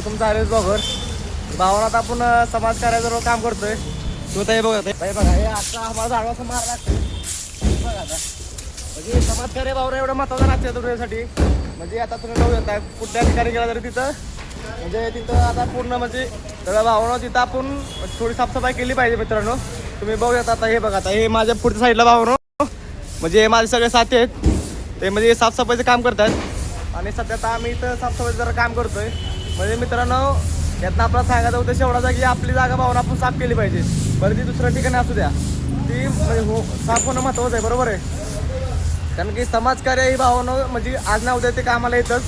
तुमचा हरेश ब्लॉगर भावनात आपण समाज कार्याचं काम करतोय. तू तर हे बघा हे आता आम्हाला झाडवाचं मार लागतं बघा आता. म्हणजे समाजकार्य भावना एवढं महत्वाचं लागतं तुझ्यासाठी. म्हणजे आता तुम्ही बघू शकता कुठल्या ठिकाणी गेला तरी तिथं म्हणजे तिथं आता पूर्ण म्हणजे सगळं भावना तिथं आपण थोडी साफसफाई केली पाहिजे मित्रांनो. तुम्ही बघू शकता आता हे बघा आता हे माझ्या पुढच्या साईडला भावना म्हणजे हे माझे सगळे साथी आहेत ते म्हणजे साफसफाईचं काम करतात आणि सध्या आता आम्ही इथं साफसफाईचं जरा काम करतोय. म्हणजे मित्रांनो यातनं आपला सांगायचा उद्देश एवढाच आहे की आपली जागा भावना आपण साफ केली पाहिजे. बरं ती दुसऱ्या ठिकाणी असू द्या ती म्हणजे साफ होणं महत्त्वाचं आहे. बरोबर आहे. कारण की समाजकार्य ही भावना म्हणजे आज ना उद्या ते कामाला येतच.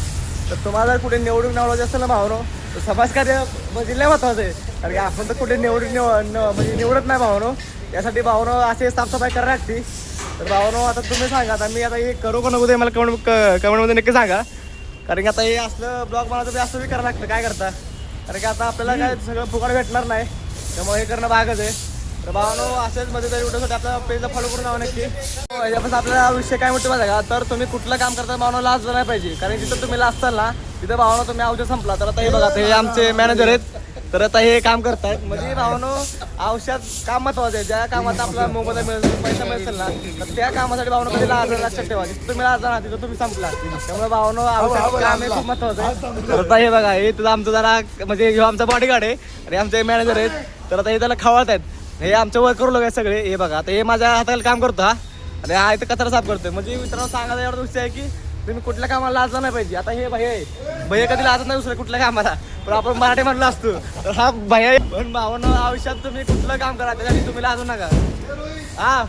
तर तुम्हाला जर कुठे निवडून निवडायचं असेल ना भावनो तर समाजकार्य म्हणजे लय महत्त्वाचं आहे. कारण की आपण तर कुठे म्हणजे निवडत नाही भावनो. यासाठी भावनो असे साफसफाई करायला लागते. तर भावनो आता तुम्ही सांगा आता मी आता हे करू का नको ते मला कमेंटमध्ये नक्की सांगा. कारण की आता हे असलं ब्लॉग मला तर असं बी करायला लागतं काय करता. कारण की आता आपल्याला काय सगळं फुकट भेटणार नाही त्यामुळे हे करणं भागच आहे. तर भावानो असेच मध्ये तरी व्हिडिओसाठी आपल्या पेजला फॉलो करून जावं नक्की. यापासून आपल्याला विषय काय म्हणतो माझा का तर तुम्ही कुठलं काम करता भावना लाजलं नाही पाहिजे. कारण जिथं तुम्ही लाजताल ना तिथं भावना तुम्ही औषध संपला. तर आता हे बघा हे आमचे मॅनेजर आहेत तर आता हे काम करतायत. म्हणजे भावनो औषध काम महत्वाचं आहे. ज्या कामात आपला मोबाईल मिळेल पैसा मिळेल ना तर त्या कामासाठी भावना कधी लाजलं लक्षात ठेवा. जिथं तुम्ही लाजला ना तिथं तुम्ही संपला. त्यामुळे भावनो औषध काम हे खूप महत्वाचं आहे. तर आता हे बघा हे तुझं आमचं जरा म्हणजे हे आमचा बॉडीगार्ड आहे आणि आमचे मॅनेजर आहेत. तर आता हे त्याला खवळत आहेत. हे आमचे वर्कर लोक आहेत सगळे. हे बघा आता हे माझ्या हाताला काम करतो हा आणि हा इथं कचरा साफ करतोय. म्हणजे मित्रांनो सांगायला एवढा विषय आहे की तुम्ही कुठल्या कामाला लाजला नाही पाहिजे. आता हे भैया कधी लाजत नाही दुसऱ्या कुठल्या कामाला पण आपण मराठी म्हणलो असतो तर हा भैया पण भावना आयुष्यात तुम्ही कुठलं काम करा त्यासाठी तुम्ही लाजू नका हा.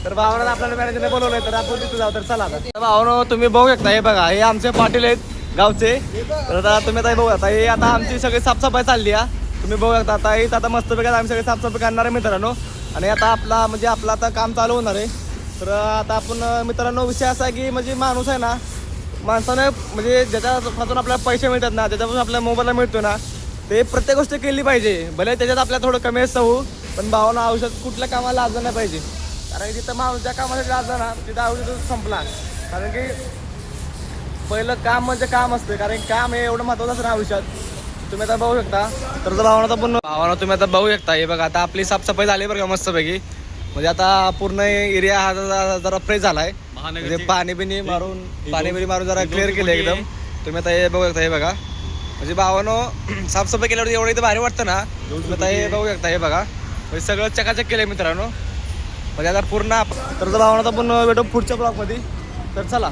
तर भावना आपल्याला मॅनेजरने बोलवलंय तर आपण तिथं जाऊ. तर चला आता भावना तुम्ही बघू शकता हे बघा हे आमचे पाटील आहेत गावचे. तर आता तुम्ही आता बघू आता हे आता आमची सगळी साफसफाई चालली आहे. तुम्ही बघू शकता आता हे आता मस्तपैकी आम्ही सगळे साफसफाई करणार आहे मित्रांनो. आणि आता आपला म्हणजे आपलं आता काम चालू होणार आहे. तर आता आपण मित्रांनो विषय असा आहे की म्हणजे माणूस आहे ना माणसानं म्हणजे ज्याच्यापासून आपल्याला पैसे मिळतात ना ज्याच्यापासून आपल्या मोबाईलला मिळतो ना ते प्रत्येक गोष्ट केली पाहिजे. भले त्याच्यात आपल्याला थोडं कमी असं होऊ पण भावना औषध कुठल्या कामाला लाजलं नाही पाहिजे. कारण की तिथं माणूस ज्या कामासाठी लाजला ना तिथं औषध संपला. कारण की पहिलं काम म्हणजे काम असतं. कारण काम हे एवढं महत्त्वाचं असतं ना आयुष्यात. तुम्ही आता बघू शकता तर भावना पण भावना तुम्ही आता बघू शकता हे बघा आता आपली साफसफाई झाली बरं का मस्तपैकी. म्हणजे आता पूर्ण एरिया हा जरा फ्रेश झालाय. म्हणजे पाणी बिनी मारून जरा क्लिअर केलं एकदम. तुम्ही आता हे बघू शकता हे बघा म्हणजे भावानो साफसफाई केल्यावर एवढं इथं भारी वाटतं ना. तुम्ही आता हे बघू शकता हे बघा म्हणजे सगळं चकाचक केलंय मित्रांनो. म्हणजे आता पूर्ण तर भावना पण भेटू पुढच्या ब्लॉगमध्ये. तर चला.